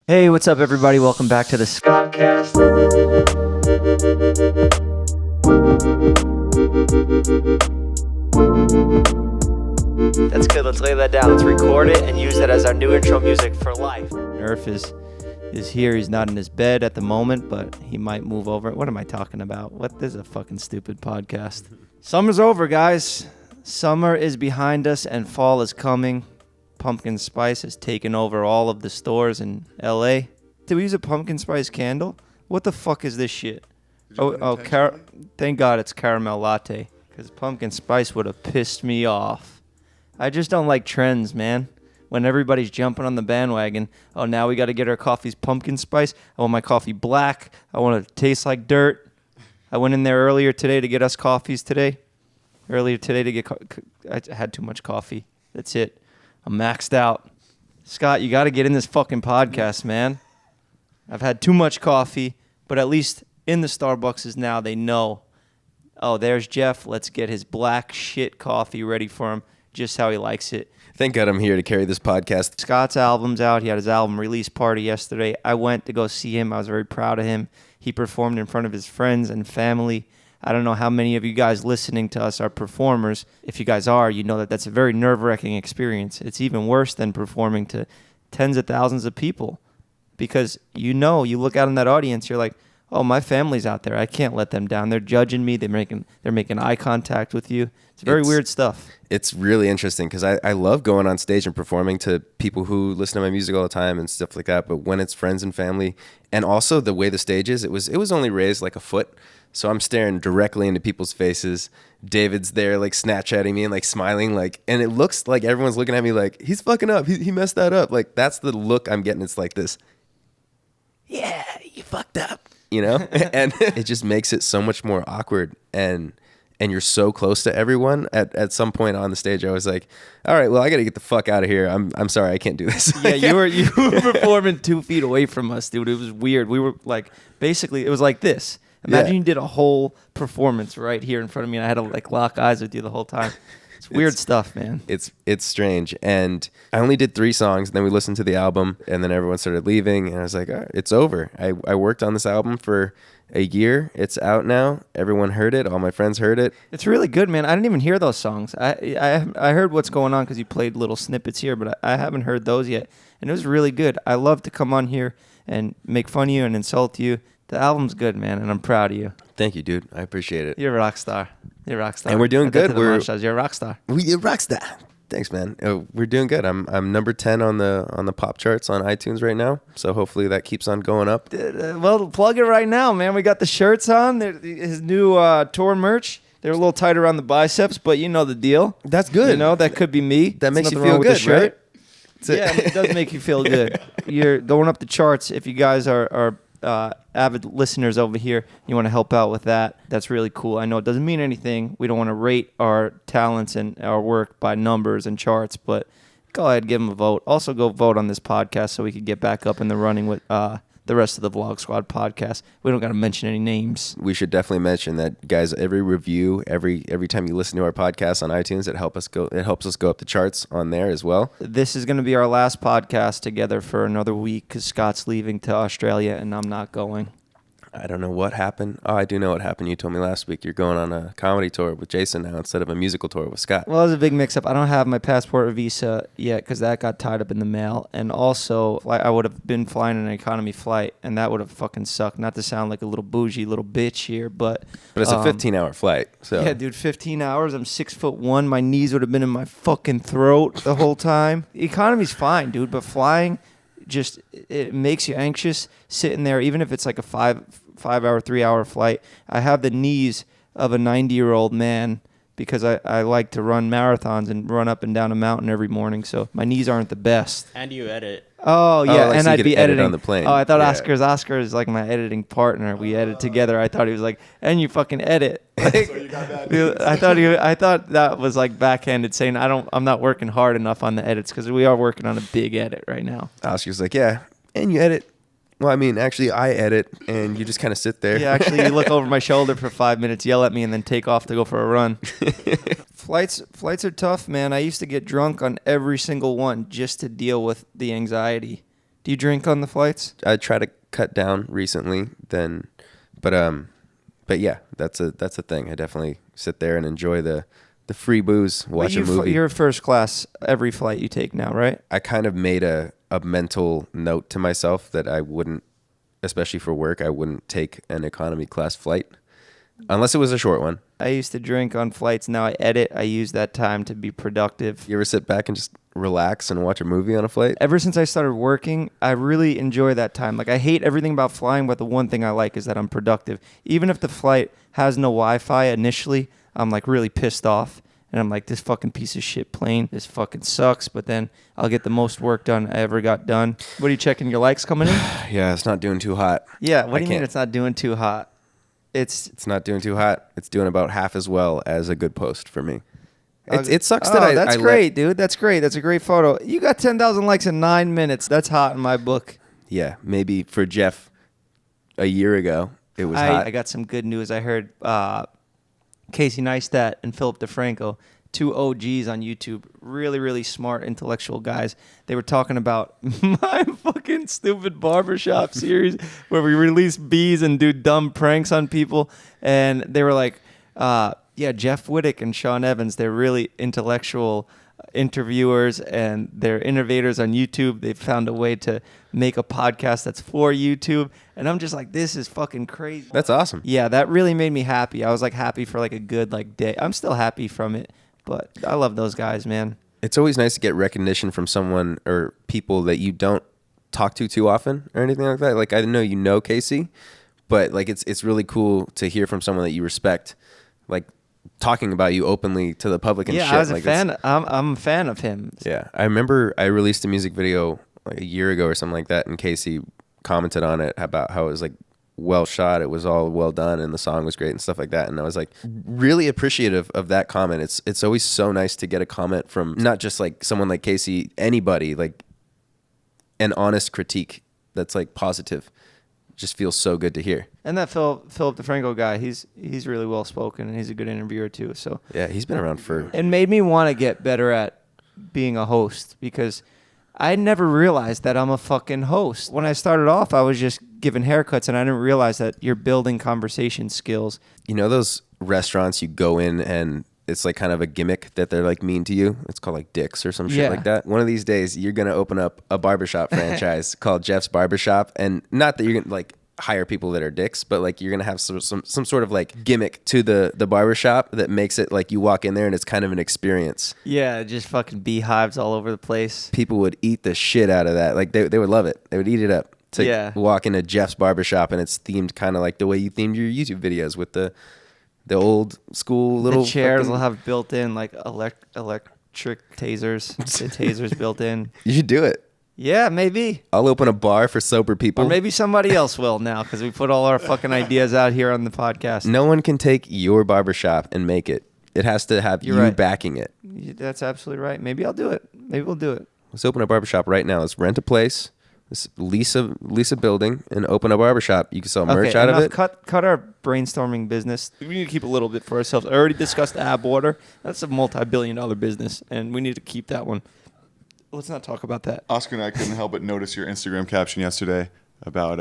Hey, what's up, everybody? Welcome back to the Skotcast. That's good. Let's lay that down. Let's record it and use that as our new intro music for life. Nerf is here. He's not in his bed at the moment, but he might move over. What am I talking about? This is a fucking stupid podcast. Summer's over, guys. Summer is behind us and fall is coming. Pumpkin spice has taken over all of the stores in LA. Did we use a pumpkin spice candle? What the fuck is this shit? Thank God it's caramel latte, because pumpkin spice would have pissed me off. I just don't like trends, man. When everybody's jumping on the bandwagon, oh, now we got to get our coffees pumpkin spice. I want my coffee black. I want it to taste like dirt. I went in there earlier today to get us coffees today. I had too much coffee. That's it. I'm maxed out. Scott, you got to get in this fucking podcast, man. I've had too much coffee, but at least in the Starbucks now they know, oh, there's Jeff. Let's get his black shit coffee ready for him just how he likes it. Thank God I'm here to carry this podcast. Scott's album's out. He had his album release party yesterday. I went to go see him. I was very proud of him. He performed in front of his friends and family. I don't know how many of you guys listening to us are performers. If you guys are, you know that that's a very nerve-wracking experience. It's even worse than performing to tens of thousands of people, because you look out in that audience, you're like, oh, my family's out there. I can't let them down. They're judging me. They're making eye contact with you. It's very weird stuff. It's really interesting because I love going on stage and performing to people who listen to my music all the time and stuff like that. But when it's friends and family, and also the way the stage is, it was only raised like a foot. So I'm staring directly into people's faces. David's there like Snapchatting me and like smiling, like, and it looks like everyone's looking at me like, he's fucking up. He messed that up. Like, that's the look I'm getting. It's like this. Yeah, you fucked up. You know? And it just makes it so much more awkward. And you're so close to everyone. At some point on the stage, I was like, all right, well, I got to get the fuck out of here. I'm sorry, I can't do this. Yeah, you were performing 2 feet away from us, dude. It was weird. We were like, basically, it was like this. Imagine you did a whole performance right here in front of me, and I had to like lock eyes with you the whole time. It's weird stuff, man. It's strange. And I only did 3 songs, and then we listened to the album, and then everyone started leaving, and I was like, all right, it's over. I worked on this album for a year. It's out now. Everyone heard it. All my friends heard it. It's really good, man. I didn't even hear those songs. I heard what's going on because you played little snippets here, but I haven't heard those yet. And it was really good. I love to come on here and make fun of you and insult you. The album's good, man, and I'm proud of you. Thank you, dude. I appreciate it. You're a rock star. And we're doing good. You're a rock star. You're a rock star. Thanks, man. We're doing good. I'm number 10 on the pop charts on iTunes right now. So hopefully that keeps on going up. Well, plug it right now, man. We got the shirts on. His new tour merch. They're a little tight around the biceps, but you know the deal. That's good. You know, that could be me. That makes you feel good, right? Yeah, it does make you feel good. You're going up the charts. If you guys are avid listeners over here, you want to help out with that, that's really cool. I know it doesn't mean anything. We don't want to rate our talents and our work by numbers and charts, but go ahead, give them a vote. Also go vote on this podcast so we can get back up in the running with the rest of the Vlog Squad podcast. We don't got to mention any names. We should definitely mention that, guys. Every review, every time you listen to our podcast on iTunes, it helps us go up the charts on there as well. This is going to be our last podcast together for another week because Scott's leaving to Australia and I'm not going. I don't know what happened. Oh, I do know what happened. You told me last week you're going on a comedy tour with Jason now instead of a musical tour with Scott. Well, it was a big mix-up. I don't have my passport or visa yet because that got tied up in the mail. And also, I would have been flying an economy flight, and that would have fucking sucked. Not to sound like a little bougie little bitch here, but it's a 15-hour flight. So yeah, dude, 15 hours. I'm 6'1". My knees would have been in my fucking throat the whole time. Economy's fine, dude, but flying just it makes you anxious sitting there, even if it's like a 5-hour, 3-hour flight. I have the knees of a 90-year-old man because I like to run marathons and run up and down a mountain every morning, so my knees aren't the best. And you edit. Oh, yeah, like and so I'd be editing on the plane. Oh, I thought Oscar is like my editing partner. We edit together. I thought he was like, and you fucking edit. Like, so you got that. I thought that was like backhanded saying I'm not working hard enough on the edits because we are working on a big edit right now. Oscar's like, yeah, and you edit. Well, I mean, actually, I edit, and you just kind of sit there. Yeah, actually, you look over my shoulder for 5 minutes, yell at me, and then take off to go for a run. Flights are tough, man. I used to get drunk on every single one just to deal with the anxiety. Do you drink on the flights? I try to cut down recently, but yeah, that's a thing. I definitely sit there and enjoy the free booze, watch a movie. You're first class every flight you take now, right? I kind of made a mental note to myself that I wouldn't, especially for work, I wouldn't take an economy class flight unless it was a short one. I used to drink on flights. Now I edit. I use that time to be productive. You ever sit back and just relax and watch a movie on a flight? Ever since I started working, I really enjoy that time. Like, I hate everything about flying, but the one thing I like is that I'm productive. Even if the flight has no Wi-Fi initially, I'm like really pissed off. And I'm like, this fucking piece of shit plane, this fucking sucks. But then I'll get the most work done I ever got done. What are you checking your likes coming in? Yeah, it's not doing too hot. Yeah, what do you mean it's not doing too hot? It's not doing too hot. It's doing about half as well as a good post for me. It sucks that that's great, dude. That's great. That's a great photo. You got 10,000 likes in 9 minutes. That's hot in my book. Yeah, maybe for Jeff a year ago, it was hot. I got some good news. I heard Casey Neistat and Philip DeFranco, 2 OGs on YouTube, really, really smart, intellectual guys. They were talking about my fucking stupid barbershop series where we release bees and do dumb pranks on people. And they were like, yeah, Jeff Wittick and Sean Evans, they're really intellectual interviewers and they're innovators on YouTube. They've found a way to make a podcast that's for YouTube. And I'm just like, this is fucking crazy. That's awesome. Yeah, that really made me happy. I was like happy for like a good like day. I'm still happy from it, but I love those guys, man. It's always nice to get recognition from someone or people that you don't talk to too often or anything like that. Like, I know you know Casey, but like it's really cool to hear from someone that you respect, like talking about you openly to the public and shit. Yeah, I was like, a fan. I'm a fan of him. Yeah, I remember I released a music video like a year ago or something like that, and Casey commented on it about how it was like well shot, it was all well done, and the song was great and stuff like that. And I was like really appreciative of that comment. It's always so nice to get a comment from not just like someone like Casey, anybody, like an honest critique that's like positive. Just feels so good to hear. And that Philip DeFranco guy, he's really well spoken and he's a good interviewer too. So yeah, he's been around for. It made me want to get better at being a host because I never realized that I'm a fucking host. When I started off, I was just giving haircuts and I didn't realize that you're building conversation skills. You know those restaurants you go in and it's like kind of a gimmick that they're like mean to you? It's called like Dick's or some shit like that. One of these days, you're going to open up a barbershop franchise called Jeff's Barbershop. And not that you're going to like hire people that are dicks, but like you're going to have some sort of like gimmick to the barbershop that makes it like you walk in there and it's kind of an experience. Yeah, just fucking beehives all over the place. People would eat the shit out of that. Like they would love it. They would eat it up to walk into Jeff's Barbershop, and it's themed kind of like the way you themed your YouTube videos with the old school little... The chairs will have built-in like electric tasers. The tasers built in. You should do it. Yeah, maybe. I'll open a bar for sober people. Or maybe somebody else will now because we put all our fucking ideas out here on the podcast. No one can take your barbershop and make it. It has to have you backing it. That's absolutely right. Maybe I'll do it. Maybe we'll do it. Let's open a barbershop right now. Let's rent a place. Let's lease a building and open a barbershop. You can sell merch out of it. Cut our brainstorming business. We need to keep a little bit for ourselves. I already discussed ab water. That's a multi-billion-dollar business, and we need to keep that one. Let's not talk about that. Oscar and I couldn't help but notice your Instagram caption yesterday about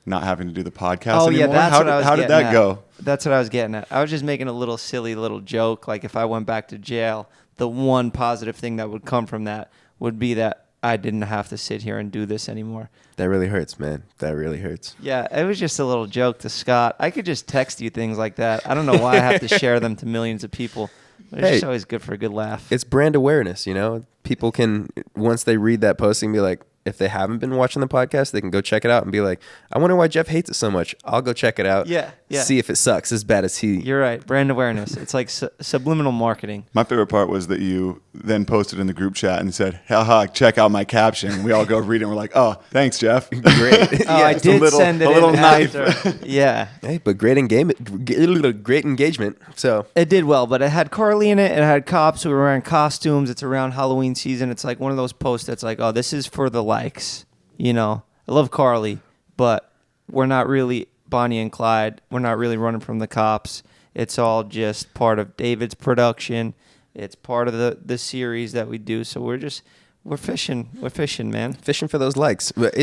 not having to do the podcast anymore. Yeah, that's what I was How did that go? That's what I was getting at. I was just making a little silly little joke. Like if I went back to jail, the one positive thing that would come from that would be that I didn't have to sit here and do this anymore. That really hurts, man. That really hurts. Yeah, it was just a little joke to Scott. I could just text you things like that. I don't know why I have to share them to millions of people. But it's just always good for a good laugh. It's brand awareness, you know? People can, once they read that posting, be like, if they haven't been watching the podcast, they can go check it out and be like, I wonder why Jeff hates it so much. I'll go check it out. Yeah. See if it sucks as bad as he. You're right. Brand awareness. It's like subliminal marketing. My favorite part was that you then posted in the group chat and said, haha, check out my caption. We all go read it and we're like, oh, thanks, Jeff. Great. I did send it a little knife. Yeah. Hey, but great engagement. So it did well, but it had Carly in it. It had cops who were wearing costumes. It's around Halloween season. It's like one of those posts that's like, oh, this is for the likes. You know, I love Carly, but we're not really Bonnie and Clyde. We're not really running from the cops. It's all just part of David's production. It's part of the series that we do. So we're We're fishing, man. Fishing for those likes. But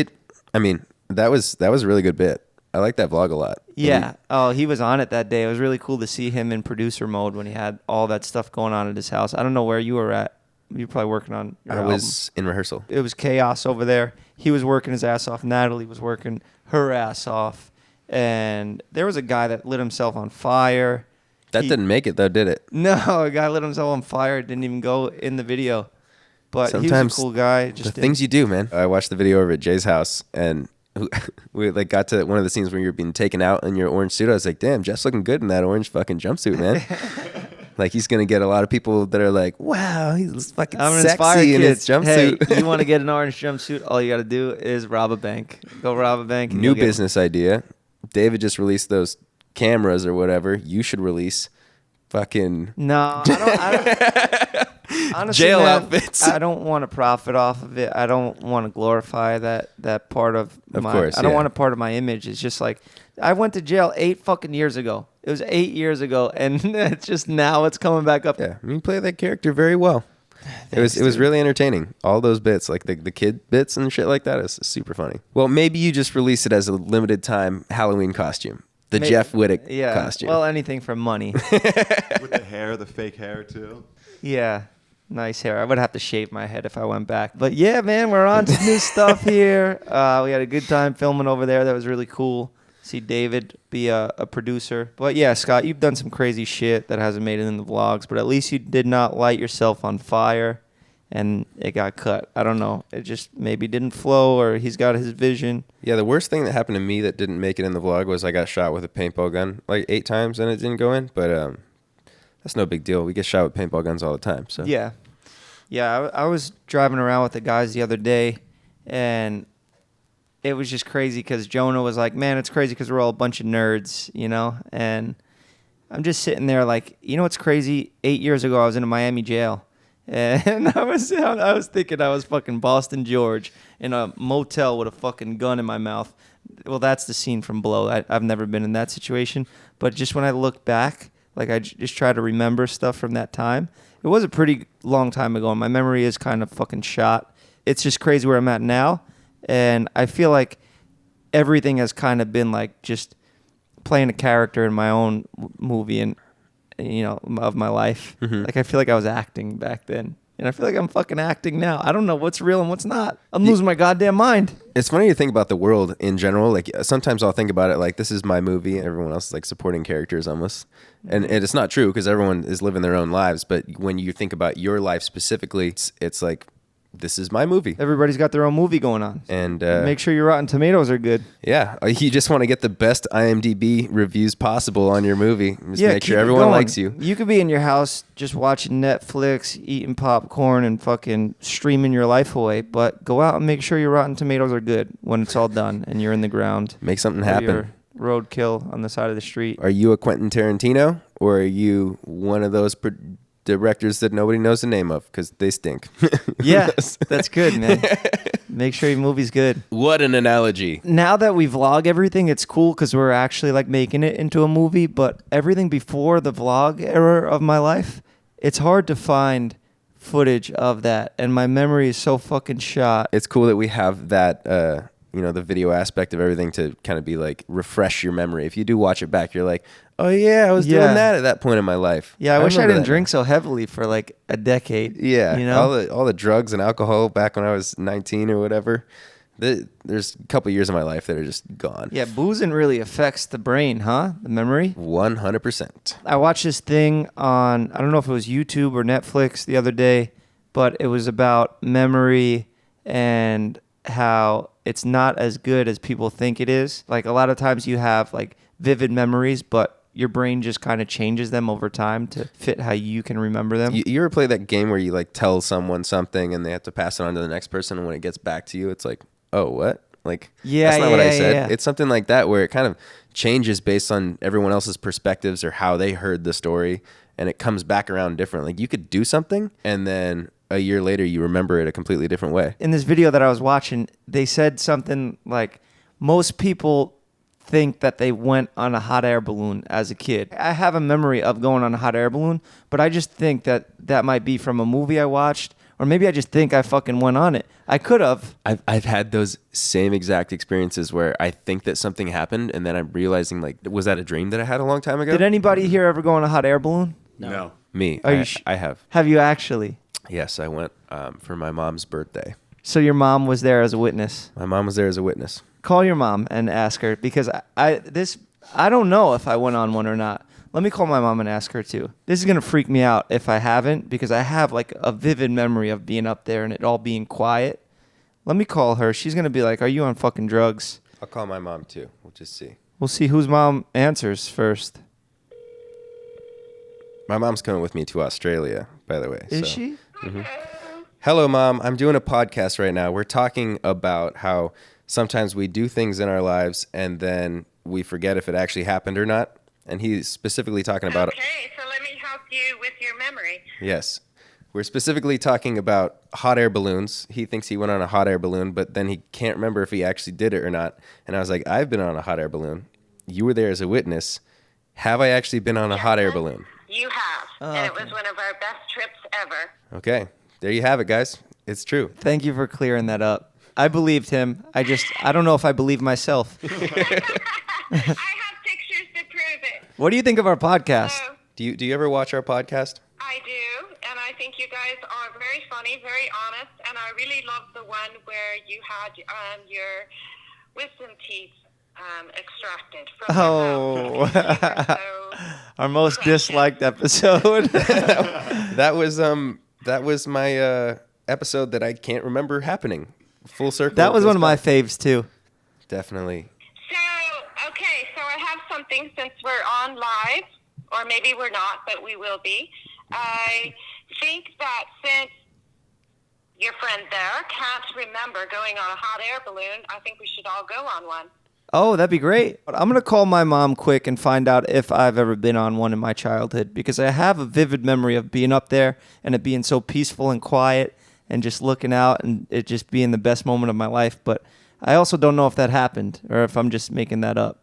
that was a really good bit. I like that vlog a lot. Yeah. Oh, he was on it that day. It was really cool to see him in producer mode when he had all that stuff going on at his house. I don't know where you were at. You were probably working on your album. I was in rehearsal. It was chaos over there. He was working his ass off. Natalie was working her ass off. And there was a guy that lit himself on fire. That didn't make it, though, did it? No, a guy lit himself on fire. Didn't even go in the video. But Sometimes he was a cool guy. Just the things you do, man. I watched the video over at Jay's house, and we like got to one of the scenes where you're being taken out in your orange suit. I was like, damn, Jeff's looking good in that orange fucking jumpsuit, man. Like, he's going to get a lot of people that are like, wow, he's fucking sexy in his jumpsuit. Hey, you want to get an orange jumpsuit? All you got to do is rob a bank. Go rob a bank. New business idea. David just released those cameras or whatever. You should release fucking... No, I don't honestly, jail man, outfits. I don't want to profit off of it. I don't want to glorify that part of my... course, I don't want a part of my image. It's just like, I went to jail 8 fucking years ago. It was 8 years ago, and it's just now it's coming back up. Yeah, you play that character very well. Thanks, it was really entertaining. All those bits, like the kid bits and shit like that, is super funny. Well, maybe you just release it as a limited time Halloween costume. The Jeff Wittick costume. Well, anything for money. With the hair, the fake hair too. Yeah. Nice hair. I would have to shave my head if I went back. But yeah, man, we're on to new stuff here. We had a good time filming over there. That was really cool. See David be a producer. But yeah, Scott, you've done some crazy shit that hasn't made it in the vlogs, but at least you did not light yourself on fire and it got cut. I don't know. It just maybe didn't flow, or he's got his vision. Yeah, the worst thing that happened to me that didn't make it in the vlog was I got shot with a paintball gun like 8 times and it didn't go in. But that's no big deal. We get shot with paintball guns all the time. So Yeah. Yeah, I was driving around with the guys the other day, and it was just crazy because Jonah was like, man, it's crazy because we're all a bunch of nerds, you know? And I'm just sitting there like, you know what's crazy? 8 years ago, I was in a Miami jail. And I was thinking I was fucking Boston George in a motel with a fucking gun in my mouth. Well, that's the scene from Blow. I've never been in that situation. But just when I look back, like I just try to remember stuff from that time. It was a pretty long time ago, and my memory is kind of fucking shot. It's just crazy where I'm at now. And I feel like everything has kind of been like just playing a character in my own movie and, you know, of my life. Mm-hmm. Like I feel like I was acting back then. And I feel like I'm fucking acting now. I don't know what's real and what's not. I'm losing my goddamn mind. It's funny to think about the world in general. Like sometimes I'll think about it like this is my movie. Everyone else is like supporting characters almost. And it's not true because everyone is living their own lives. But when you think about your life specifically, it's like, this is my movie. Everybody's got their own movie going on. And make sure your Rotten Tomatoes are good. Yeah. You just want to get the best IMDb reviews possible on your movie. Just make sure everyone likes you. You could be in your house just watching Netflix, eating popcorn, and fucking streaming your life away. But go out and make sure your Rotten Tomatoes are good when it's all done and you're in the ground. Make something happen. Roadkill on the side of the street. Are you a Quentin Tarantino, or are you one of those directors that nobody knows the name of because they stink? Yeah, that's good, man. Make sure your movie's good. What an analogy. Now that we vlog everything, it's cool because we're actually like making it into a movie. But everything before the vlog era of my life, it's hard to find footage of that, and my memory is so fucking shot. It's cool that we have that the video aspect of everything to kind of be like refresh your memory. If you do watch it back, you're like, oh yeah, I was doing that at that point in my life. Yeah, I wish I didn't drink so heavily for like a decade. Yeah, you know, all the drugs and alcohol back when I was 19 or whatever. There's a couple years of my life that are just gone. Yeah, boozing really affects the brain, huh? The memory? 100%. I watched this thing on, I don't know if it was YouTube or Netflix the other day, but it was about memory and how it's not as good as people think it is. Like a lot of times you have like vivid memories, but your brain just kind of changes them over time to fit how you can remember them. You ever play that game where you like tell someone something and they have to pass it on to the next person, and when it gets back to you, it's like, oh, what? Like, that's not what I said. Yeah. It's something like that where it kind of changes based on everyone else's perspectives or how they heard the story, and it comes back around different. Like you could do something and then a year later you remember it a completely different way. In this video that I was watching, they said something like, most people think that they went on a hot air balloon as a kid. I have a memory of going on a hot air balloon, but I just think that that might be from a movie I watched Or maybe I just think I fucking went on it. I could have. I've had those same exact experiences where I think that something happened, and then I'm realizing, like, was that a dream that I had a long time ago? Did anybody here ever go on a hot air balloon? No. Me. Are you I have. Have you actually? Yes, I went for my mom's birthday. So your mom was there as a witness. My mom was there as a witness. Call your mom and ask her, because I don't know if I went on one or not. Let me call my mom and ask her too. This is going to freak me out if I haven't, because I have like a vivid memory of being up there and it all being quiet. Let me call her. She's going to be like, are you on fucking drugs? I'll call my mom too. We'll just see. We'll see whose mom answers first. My mom's coming with me to Australia, by the way. Is she? Mm-hmm. Hello, Mom. I'm doing a podcast right now. We're talking about how sometimes we do things in our lives and then we forget if it actually happened or not. And he's specifically talking about... Okay, so let me help you with your memory. Yes. We're specifically talking about hot air balloons. He thinks he went on a hot air balloon, but then he can't remember if he actually did it or not. And I was like, I've been on a hot air balloon. You were there as a witness. Have I actually been on a hot air balloon? You have, and it okay. was one of our best trips ever. Okay. There you have it, guys. It's true. Thank you for clearing that up. I believed him. I don't know if I believe myself. I have pictures to prove it. What do you think of our podcast? So, Do you ever watch our podcast? I do, and I think you guys are very funny, very honest, and I really love the one where you had your wisdom teeth extracted from Oh. your mouth. So Our most precious. disliked episode. That was my episode that I can't remember happening. Full circle. That was goes one of my back. faves too. Definitely. So, okay, so I have something since we're on live, or maybe we're not, but we will be. I think that since your friend there can't remember going on a hot air balloon, I think we should all go on one. Oh, that'd be great. I'm going to call my mom quick and find out if I've ever been on one in my childhood, because I have a vivid memory of being up there and it being so peaceful and quiet and just looking out and it just being the best moment of my life. But I also don't know if that happened or if I'm just making that up.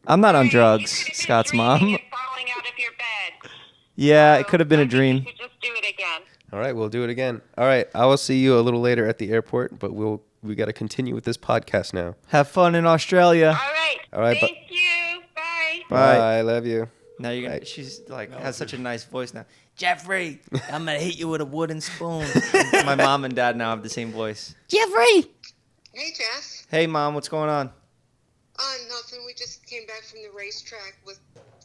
I'm not on drugs, You could have been Scott's dreaming mom. and falling out of your bed. Yeah, So it could have been I a think dream. You should just do it again. All right, we'll do it again. All right, I will see you a little later at the airport, but we got to continue with this podcast now. Have fun in Australia. All right, Thank you. Bye. Bye. Bye. Love you. Now you're gonna, she's like has such a nice voice now. Jeffrey, I'm gonna hit you with a wooden spoon. My mom and dad now have the same voice. Jeffrey. Hey, Jeff. Hey mom, what's going on? Nothing. We just came back from the racetrack with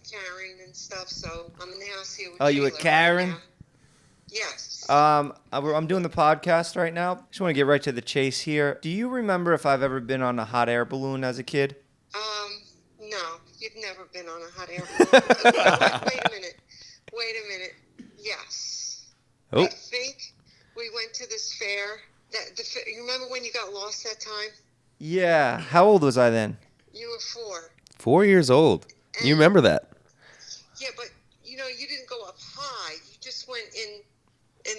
Karen and stuff, so I'm in the house here with Oh, you with Jayla Karen? right now. Yes. I'm doing the podcast right now. Just want to get right to the chase here. Do you remember if I've ever been on a hot air balloon as a kid? No, you've never been on a hot air balloon. Wait a minute. Yes. Oh. I think we went to this fair. You remember when you got lost that time? Yeah. How old was I then? You were 4. 4 years old. You remember that? Yeah, but you didn't go up high. You just went in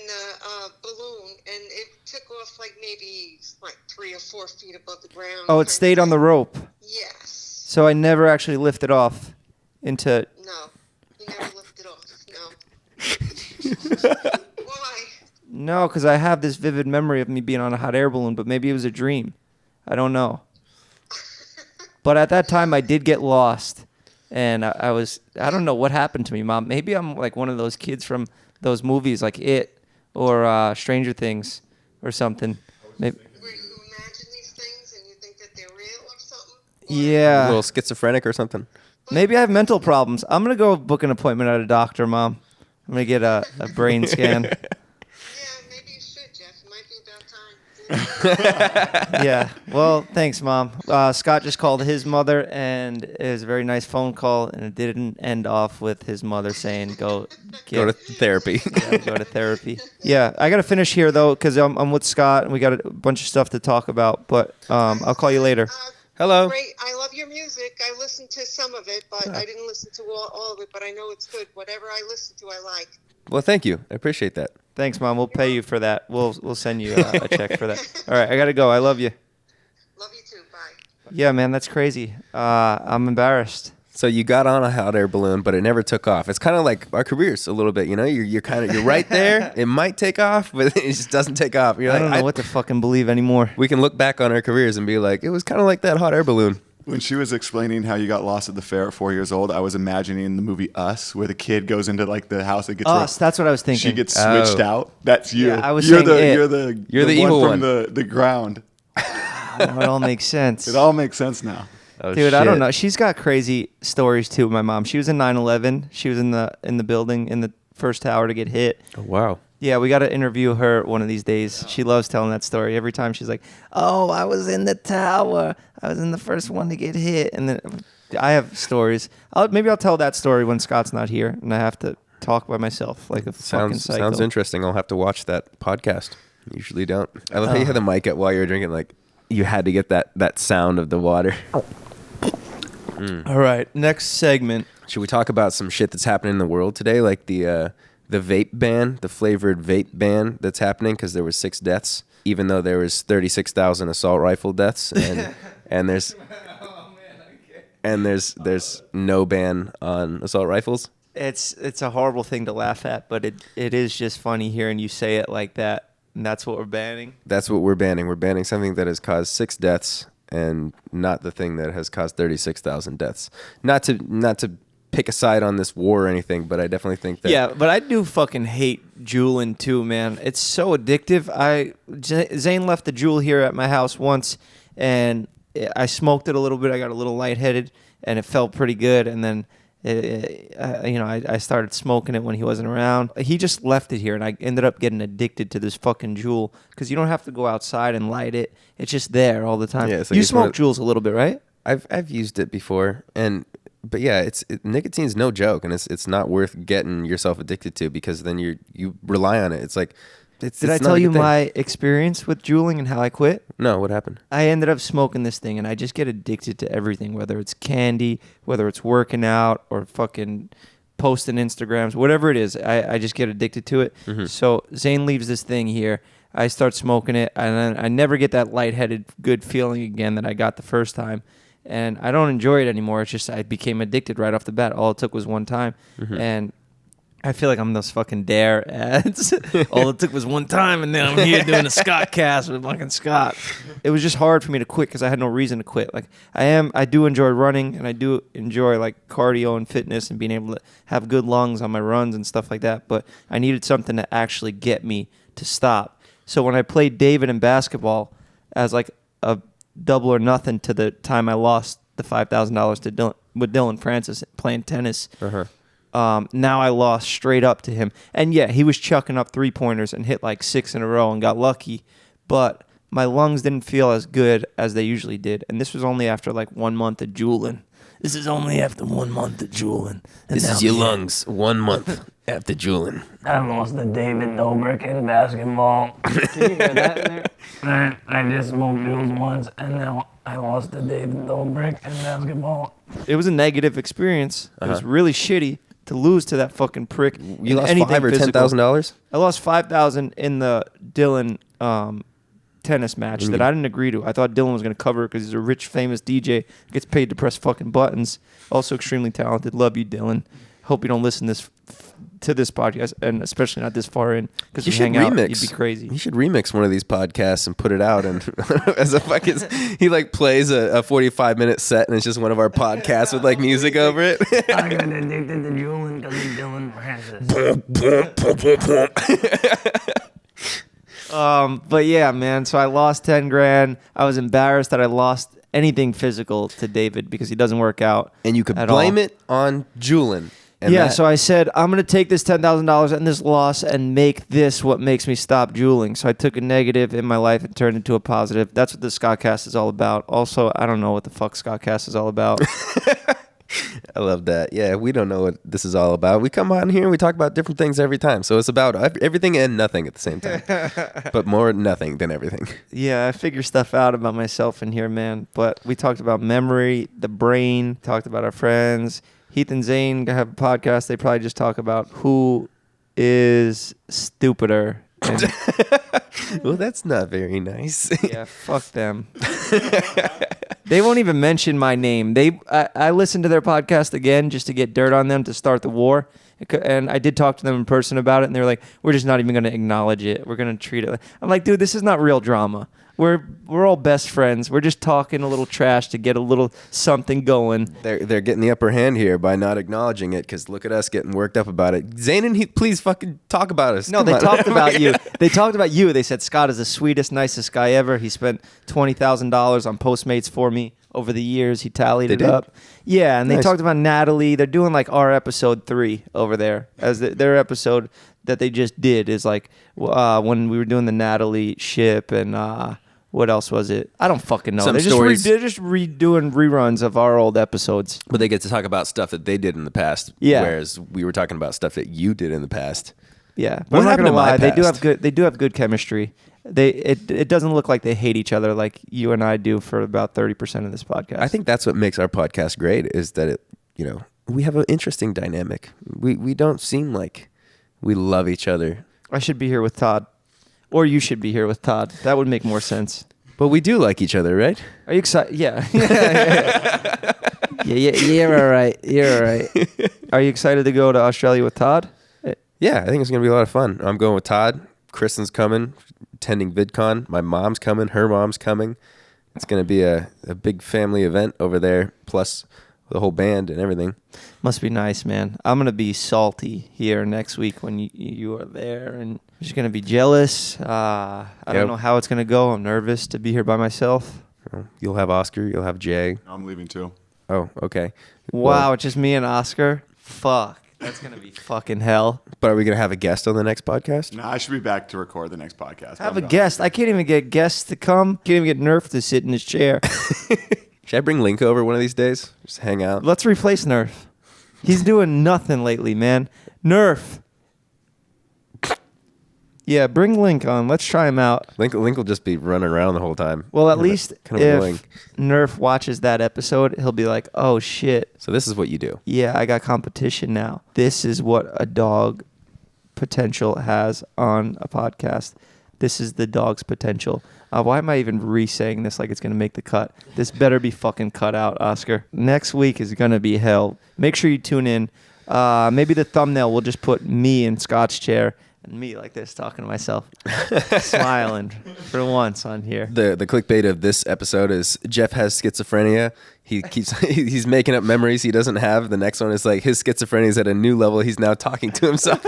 the balloon, and it took off like maybe 3 or 4 feet above the ground. Oh, it stayed on the rope. Yes. So I never actually lifted off into. No, you never lifted off. No. Why? No, because I have this vivid memory of me being on a hot air balloon, but maybe it was a dream. I don't know. But at that time, I did get lost. And I don't know what happened to me, Mom. Maybe I'm like one of those kids from those movies like It or Stranger Things or something. Maybe. Where you imagine these things and you think that they're real or something? A Yeah. little schizophrenic or something? Maybe I have mental problems. I'm going to go book an appointment at a doctor, Mom. I'm going to get a brain scan. Yeah, maybe you should, Jeff. It might be about time. Yeah. Well, thanks, Mom. Scott just called his mother, and it was a very nice phone call, and it didn't end off with his mother saying, go Go to therapy. yeah, go to therapy. Yeah, I got to finish here, though, because I'm with Scott, and we got a bunch of stuff to talk about, but I'll call you later. Hello. Great. I love your music. I listened to some of it, but I didn't listen to all of it, but I know it's good. Whatever I listen to, I like. Well, thank you. I appreciate that. Thanks, Mom. We'll pay you for that. We'll send you a check for that. All right, I got to go. I love you. Love you too. Bye. Yeah, man, that's crazy. I'm embarrassed. So you got on a hot air balloon, but it never took off. It's kind of like our careers a little bit, you know. You're right there. It might take off, but it just doesn't take off. You're I like, don't know what to fucking believe anymore. We can look back on our careers and be like, it was kind of like that hot air balloon. When she was explaining how you got lost at the fair at 4 years old, I was imagining the movie Us, where the kid goes into like the house that gets Us, that's what I was thinking. She gets switched out. That's you. Yeah, I was you're saying it. You're the evil one one. from the ground. It all makes sense. It all makes sense now. Oh, Dude, I shit. don't know. She's got crazy stories too. My mom. She was in 9/11. She was in the building in the first tower to get hit. Oh, wow. Yeah, we got to interview her one of these days. She loves telling that story. Every time she's like, "Oh, I was in the tower. I was in the first one to get hit." And then I have stories. Maybe I'll tell that story when Scott's not here, and I have to talk by myself like a fucking psycho. Sounds interesting. I'll have to watch that podcast. Usually don't. I love how you had the mic up while you were drinking. Like you had to get that sound of the water. All right, next segment. Should we talk about some shit that's happening in the world today, like the vape ban, the flavored vape ban that's happening because there was 6 deaths, even though there was 36,000 assault rifle deaths, and there's no ban on assault rifles. It's a horrible thing to laugh at, but it is just funny hearing you say it like that, and that's what we're banning. That's what we're banning. We're banning something that has caused 6 deaths and not the thing that has caused 36,000 deaths. Not to pick a side on this war or anything, but I definitely think that... Yeah, but I do fucking hate juuling too, man. It's so addictive. Zane left the Juul here at my house once, and I smoked it a little bit. I got a little lightheaded, and it felt pretty good, and then... I started smoking it when he wasn't around. He just left it here, and I ended up getting addicted to this fucking Juul because you don't have to go outside and light it. It's just there all the time. Yeah, it's like you it's smoke Juuls a little bit, right? I've used it before, but yeah, nicotine's no joke, and it's not worth getting yourself addicted to because then you rely on it. It's like Did I tell you my experience with juuling and how I quit? No, what happened? I ended up smoking this thing, and I just get addicted to everything, whether it's candy, whether it's working out, or fucking posting Instagrams, whatever it is. I just get addicted to it. Mm-hmm. So Zane leaves this thing here. I start smoking it, and then I never get that lightheaded, good feeling again that I got the first time. And I don't enjoy it anymore. It's just I became addicted right off the bat. All it took was one time. Mm-hmm. And I feel like I'm those fucking Dare ads. All it took was one time, and then I'm here doing a Skotcast with fucking Scott. It was just hard for me to quit because I had no reason to quit. Like I do enjoy running, and I do enjoy like cardio and fitness and being able to have good lungs on my runs and stuff like that. But I needed something to actually get me to stop. So when I played David in basketball as like a double or nothing to the time I lost the $5,000 to Dylan Francis playing tennis. Uh-huh. Now I lost straight up to him. And yeah, he was chucking up 3-pointers and hit like 6 in a row and got lucky. But my lungs didn't feel as good as they usually did. And this was only after like 1 month of juuling. This is only after 1 month of juuling. This is your lungs 1 month after juuling. I lost to David Dobrik in basketball. Can you hear that in there? I just smoked Juuls once, and now I lost to David Dobrik in basketball. It was a negative experience. It was really shitty to lose to that fucking prick. You lost $5,000 or $10,000? I lost $5,000 in the Dylan tennis match that I didn't agree to. I thought Dylan was going to cover it because he's a rich, famous DJ, gets paid to press fucking buttons. Also extremely talented. Love you, Dylan. Hope you don't listen to this podcast, and especially not this far in, because we hang out, you'd be crazy. You should remix one of these podcasts and put it out, and as a fucking, he like plays a 45-minute set, and it's just one of our podcasts with like music over it. I got addicted to Juuling because of Dylan Francis. But yeah, man. So I lost $10,000. I was embarrassed that I lost anything physical to David because he doesn't work out, and you could blame it on juuling. So I said, I'm going to take this $10,000 and this loss and make this what makes me stop juuling. So I took a negative in my life and turned it into a positive. That's what the Skotcast is all about. Also, I don't know what the fuck Skotcast is all about. I love that. Yeah, we don't know what this is all about. We come on here and we talk about different things every time. So it's about everything and nothing at the same time. But more nothing than everything. Yeah, I figure stuff out about myself in here, man. But we talked about memory, the brain, talked about our friends. Heath and Zane have a podcast. They probably just talk about who is stupider, And Well, that's not very nice. yeah, fuck them. They won't even mention my name. I listened to their podcast again just to get dirt on them to start the war. And I did talk to them in person about it, and they were like, "We're just not even going to acknowledge it. We're going to treat it." I'm like, "Dude, this is not real drama. We're all best friends. We're just talking a little trash to get a little something going." They're getting the upper hand here by not acknowledging it, because look at us getting worked up about it. Zane and he, please fucking talk about us. No, Come they on. talked about you. They talked about you. They said Scott is the sweetest, nicest guy ever. He spent $20,000 on Postmates for me over the years. He tallied They it did? up. Yeah, and they Nice. talked about Natalie. They're doing like our episode 3 over there, as their episode that they just did is like when we were doing the Natalie ship and what else was it? I don't fucking know. Some They're stories. they're just redoing reruns of our old episodes. But they get to talk about stuff that they did in the past. Yeah. Whereas we were talking about stuff that you did in the past. Yeah, What but I'm not happened gonna to my lie. They do past? have good. They do have good chemistry. It doesn't look like they hate each other like you and I do for about 30% of this podcast. I think that's what makes our podcast great, is that we have an interesting dynamic. We don't seem like we love each other, I should be here with Todd, or you should be here with Todd. That would make more sense. but we do like each other, right? Are you excited? Yeah. Yeah. You're all right. You're all right. Are you excited to go to Australia with Todd? Yeah, I think it's gonna be a lot of fun. I'm going with Todd. Kristen's coming, attending VidCon. My mom's coming. Her mom's coming. It's gonna be a big family event over there, plus the whole band and everything. Must be nice, man. I'm gonna be salty here next week when you are there, and I'm just gonna be jealous. I Yep. don't know how it's gonna go. I'm nervous to be here by myself. You'll have Oscar. You'll have Jay. I'm leaving too. Oh, okay. Wow, Well, it's just me and Oscar. Fuck, that's gonna be fucking hell. but are we gonna have a guest on the next podcast? No, I should be back to record the next podcast. Have I'm a gone. guest. I can't even get guests to come. Can't even get Nerf to sit in his chair. Should I bring Link over one of these days? Just hang out. Let's replace Nerf. He's doing nothing lately, man. Nerf. Yeah, bring Link on. Let's try him out. Link will just be running around the whole time. Well, at Kinda- least kind of if annoying. Nerf watches that episode, he'll be like, "Oh shit, So this is what you do. yeah, I got competition now. This is what a dog potential has on a podcast. This is the dog's potential." Why am I even re-saying this like it's going to make the cut? This better be fucking cut out, Oscar. Next week is going to be hell. Make sure you tune in. Maybe the thumbnail will just put me in Scott's chair and me like this talking to myself, smiling for once on here. The clickbait of this episode is Jeff has schizophrenia. He keeps he's making up memories he doesn't have. The next one is like his schizophrenia is at a new level. He's now talking to himself.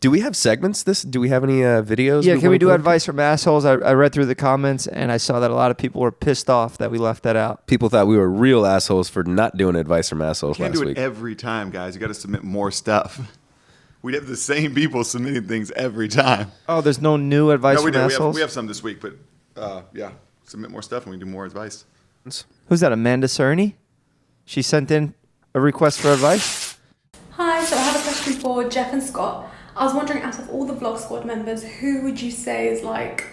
Do we have segments? Do we have any videos? Yeah, can we wanna do play? advice from assholes? I read through the comments and I saw that a lot of people were pissed off that we left that out. People thought we were real assholes for not doing advice from assholes Can't last do it week. every time, guys. You got to submit more stuff. We'd have the same people submitting things every time. Oh, there's no new advice No, we from do. assholes? We have some this week, but yeah, submit more stuff and we do more advice. Who's that, Amanda Cerny? She sent in a request for advice? Hi, so I have a question for Jeff and Scott. I was wondering, out of all the Vlog Squad members, who would you say is like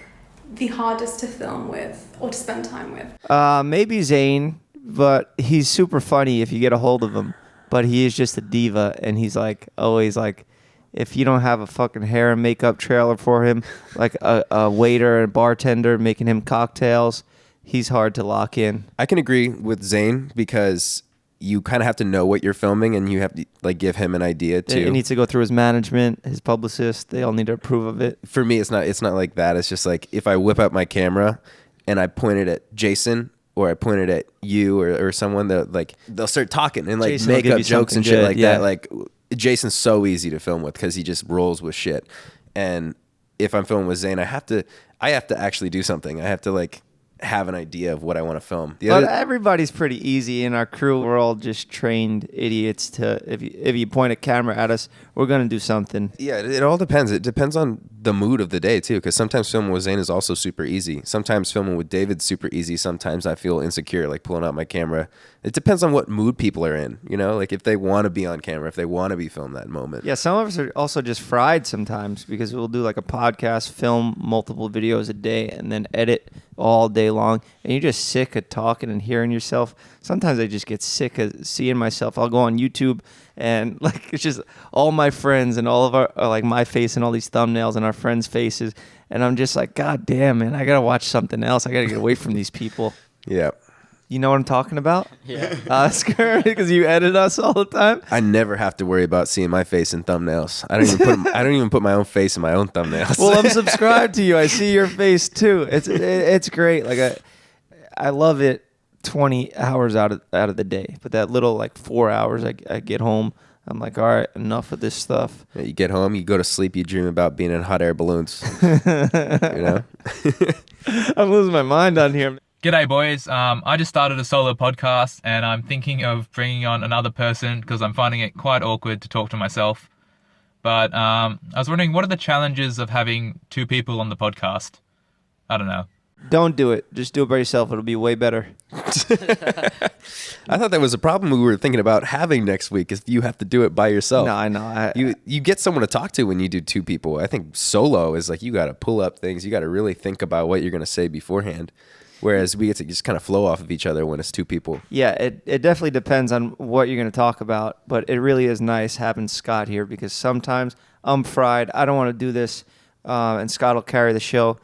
the hardest to film with or to spend time with? Maybe Zane, but he's super funny if you get a hold of him. But he is just a diva, and he's like always like, if you don't have a fucking hair and makeup trailer for him, like a waiter and bartender making him cocktails, he's hard to lock in. I can agree with Zane because you kind of have to know what you're filming and you have to like give him an idea too. It needs to go through his management, his publicist. They all need to approve of it. For me, it's not like that. It's just like if I whip out my camera and I point it at Jason or I point it at you or someone that like they'll start talking and like Jason will make give up you jokes and something shit good, like yeah. that. Like Jason's so easy to film with because he just rolls with shit. And if I'm filming with Zane, I have to actually do something. I have to like have an idea of what I want to film. But everybody's pretty easy in our crew. We're all just trained idiots to, if you point a camera at us, we're going to do something. Yeah, it all depends. It depends on the mood of the day, too, because sometimes filming with Zane is also super easy. Sometimes filming with David's super easy. Sometimes I feel insecure, like pulling out my camera. It depends on what mood people are in, you know? Like if they want to be on camera, if they want to be filmed that moment. Yeah, some of us are also just fried sometimes because we'll do like a podcast, film multiple videos a day, and then edit all day long. And you're just sick of talking and hearing yourself. Sometimes I just get sick of seeing myself. I'll go on YouTube and like it's just all my friends and all of our like my face and all these thumbnails and our friends' faces, and I'm just like, God damn, man, I gotta watch something else. I gotta get away from these people. Yeah. You know what I'm talking about? Yeah. Oscar, because you edit us all the time. I never have to worry about seeing my face in thumbnails. I don't even put my own face in my own thumbnails. Well, I'm subscribed to you. I see your face too. It's great. Like I love it 20 hours out of the day. But that little like 4 hours I get home, I'm like, all right, enough of this stuff. Yeah, you get home, you go to sleep, you dream about being in hot air balloons. You know? I'm losing my mind on here. G'day, boys. I just started a solo podcast, and I'm thinking of bringing on another person because I'm finding it quite awkward to talk to myself. But I was wondering, what are the challenges of having two people on the podcast? I don't know. Don't do it. Just do it by yourself. It'll be way better. I thought that was a problem we were thinking about having next week, is you have to do it by yourself. No, I know. You get someone to talk to when you do two people. I think solo is like you got to pull up things. You got to really think about what you're going to say beforehand. Whereas we get to just kind of flow off of each other when it's two people. Yeah, it definitely depends on what you're going to talk about, but it really is nice having Scott here because sometimes I'm fried. I don't want to do this, and Scott will carry the show.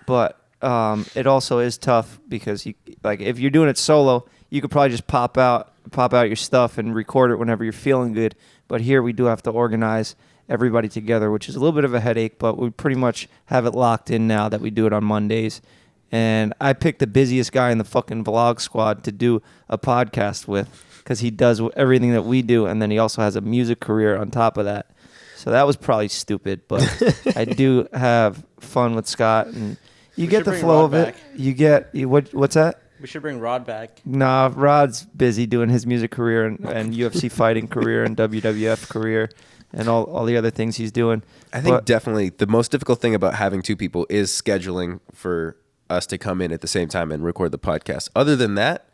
But it also is tough because if you're doing it solo, you could probably just pop out your stuff and record it whenever you're feeling good. But here we do have to organize everybody together, which is a little bit of a headache, but we pretty much have it locked in now that we do it on Mondays. And I picked the busiest guy in the fucking vlog squad to do a podcast with because he does everything that we do, and then he also has a music career on top of that. So that was probably stupid, but I do have fun with Scott, and you get the flow of it. You get what's that? We should bring Rod back. Nah, Rod's busy doing his music career and UFC fighting career and WWF career and all the other things he's doing. I think definitely the most difficult thing about having two people is scheduling for us to come in at the same time and record the podcast. Other than that,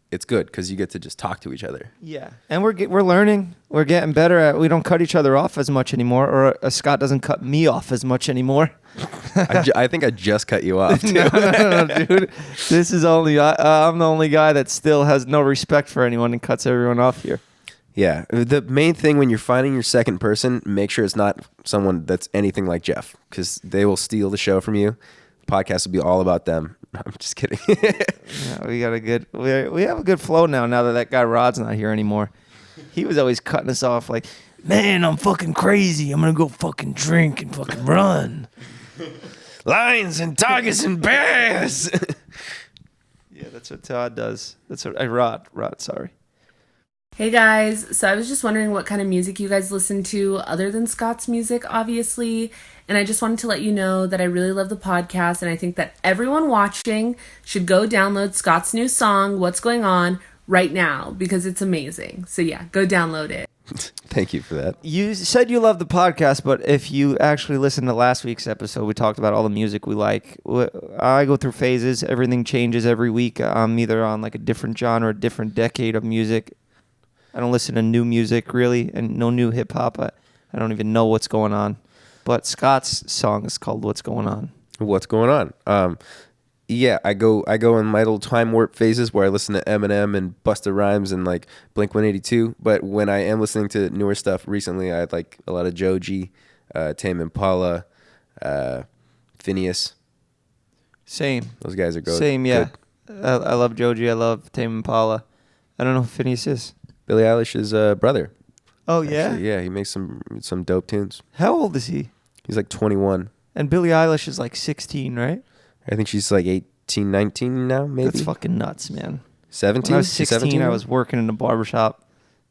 it's good because you get to just talk to each other. Yeah, and we're learning. We're getting better at. We don't cut each other off as much anymore, or Scott doesn't cut me off as much anymore. I think I just cut you off. No, dude. This is only I'm the only guy that still has no respect for anyone and cuts everyone off here. Yeah, the main thing when you're finding your second person, make sure it's not someone that's anything like Jeff because they will steal the show from you. Podcast will be all about them. I'm just kidding. Yeah, we have a good flow now that guy Rod's not here anymore. He was always cutting us off like, man, I'm fucking crazy. I'm going to go fucking drink and fucking run. Lions and tigers and bears. Yeah, that's what Todd does. That's what Rod, sorry. Hey guys, so I was just wondering what kind of music you guys listen to other than Scott's music, obviously. And I just wanted to let you know that I really love the podcast and I think that everyone watching should go download Scott's new song, What's Going On, right now because it's amazing. So yeah, go download it. Thank you for that. You said you love the podcast, but if you actually listen to last week's episode, we talked about all the music we like. I go through phases. Everything changes every week. I'm either on like a different genre, a different decade of music. I don't listen to new music really, and no new hip hop. I don't even know what's going on. But Scott's song is called "What's Going On." What's going on? Yeah, I go in my little time warp phases where I listen to Eminem and Busta Rhymes and like Blink-182. But when I am listening to newer stuff recently, I like a lot of Joji, Tame Impala, Phineas. Same. Those guys are good. Same, yeah. I love Joji. I love Tame Impala. I don't know who Phineas is. Billie Eilish's brother. Oh, yeah? Actually, yeah, he makes some dope tunes. How old is he? He's like 21. And Billie Eilish is like 16, right? I think she's like 18, 19 now, maybe. That's fucking nuts, man. 17? When I was 16, 17? I was working in a barbershop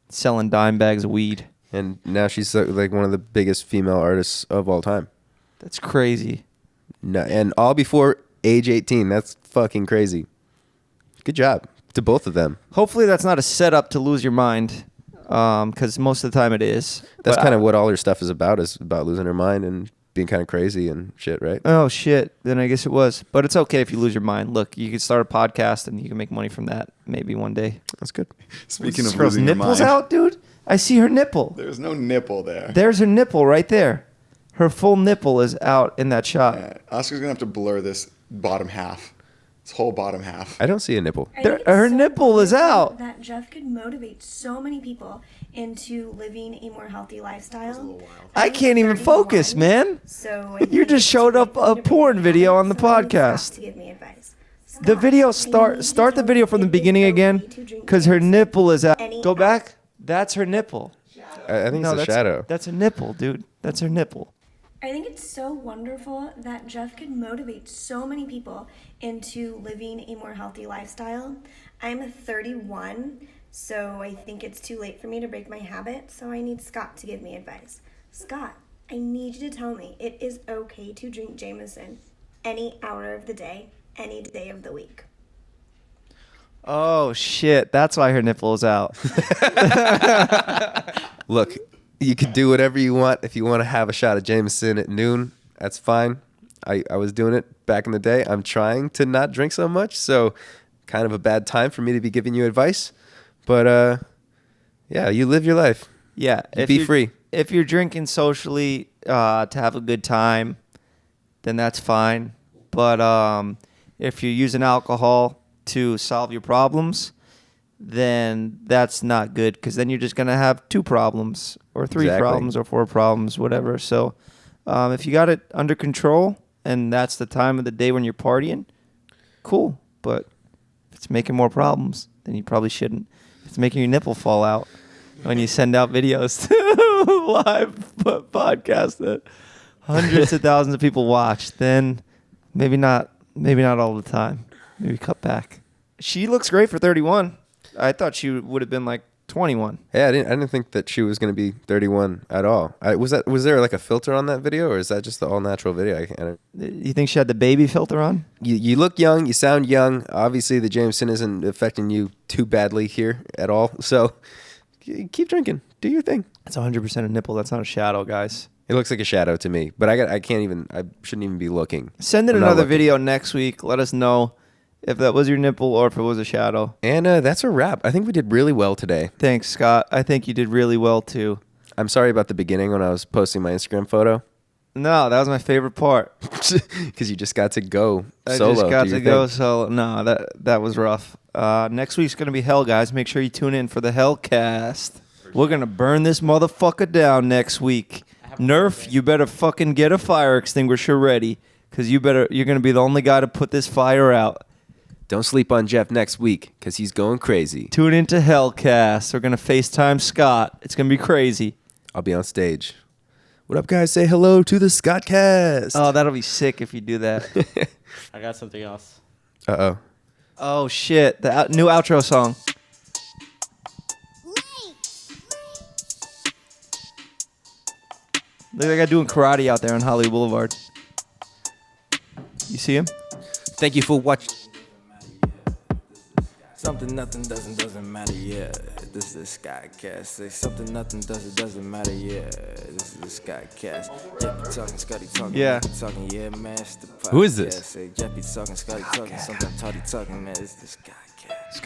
selling dime bags of weed. And now she's like one of the biggest female artists of all time. That's crazy. No, and all before age 18. That's fucking crazy. Good job to both of them. Hopefully that's not a setup to lose your mind, because most of the time it is. That's kind of what all her stuff is about losing her mind and being kind of crazy and shit, right? Oh, shit. Then I guess it was. But it's okay if you lose your mind. Look, you can start a podcast and you can make money from that maybe one day. That's good. Speaking This of girl's losing your nipples mind, out, dude? I see her nipple. there's no nipple there. There's her nipple right there. Her full nipple is out in that shot. Yeah, Oscar's gonna have to blur this bottom half, this whole bottom half. I don't see a nipple. Her nipple is out. That Jeff could motivate so many people into living a more healthy lifestyle. I can't even focus, man. So You just showed up a porn video on the podcast. to give me advice. The video start the video from the beginning again, because her nipple is out. Go back. That's her nipple. I think it's a shadow. That's a nipple, dude. That's her nipple. I think it's so wonderful that Jeff could motivate so many people into living a more healthy lifestyle. I'm 31, so I think it's too late for me to break my habit, so I need Scott to give me advice. Scott, I need you to tell me it is okay to drink Jameson any hour of the day, any day of the week. Oh, shit. That's why her nipple is out. Look, you can do whatever you want. If you want to have a shot of Jameson at noon, that's fine. I was doing it back in the day. I'm trying to not drink so much, so kind of a bad time for me to be giving you advice. But, yeah, you live your life. Yeah. Be free. If you're drinking socially to have a good time, then that's fine. But if you're using alcohol to solve your problems, then that's not good, because then you're just going to have 2 problems or 3 problems or 4 problems, whatever. So if you got it under control and that's the time of the day when you're partying, cool. But if it's making more problems, then you probably shouldn't. If it's making your nipple fall out when you send out videos to live podcasts that hundreds of thousands of people watch, then maybe not all the time. Maybe cut back. She looks great for 31. I thought she would have been like 21. Yeah, I didn't think that she was going to be 31 at all. Was there like a filter on that video, or is that just the all natural video? You think she had the baby filter on? You look young. You sound young. Obviously, the Jameson isn't affecting you too badly here at all. So keep drinking. Do your thing. It's 100% a nipple. That's not a shadow, guys. It looks like a shadow to me, but I shouldn't even be looking. Send in another video next week. Let us know if that was your nipple or if it was a shadow. And that's a wrap. I think we did really well today. Thanks, Scott. I think you did really well, too. I'm sorry about the beginning when I was posting my Instagram photo. No, that was my favorite part. Because you just got to go solo. I just got to go solo. No, that was rough. Next week's going to be hell, guys. Make sure you tune in for the Hellcast. We're going to burn this motherfucker down next week. Nerf, you better fucking get a fire extinguisher ready, because you're going to be the only guy to put this fire out. Don't sleep on Jeff next week, because he's going crazy. Tune into Hellcast. We're going to FaceTime Scott. It's going to be crazy. I'll be on stage. What up, guys? Say hello to the Skotcast. Oh, that'll be sick if you do that. I got something else. Uh-oh. Oh, shit. The new outro song. Look at that guy doing karate out there on Hollywood Boulevard. You see him? Thank you for watching. Something nothing doesn't matter, yeah. This is the Skotcast. Say something nothing doesn't matter, yeah. This is the Skotcast. Jeppy talking, Scotty talking, yeah. Talking, yeah, man. It's the podcast. Who is this? Say Jeppy talking, Scotty talking, something Toddy talking, man. It's the Skotcast.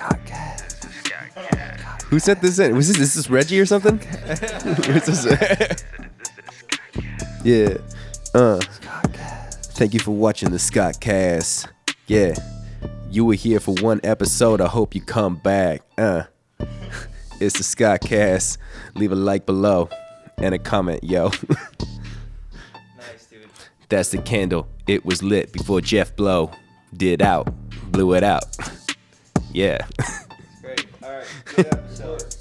Skotcast. Who sent this in? Was this Reggie or something? Who's this? Yeah. Thank you for watching the Skotcast. Yeah. You were here for one episode. I hope you come back. It's the Skotcast. Leave a like below and a comment, yo. Nice, dude. That's the candle. It was lit before Jeff blew it out. Yeah. Great. All right. Good episode.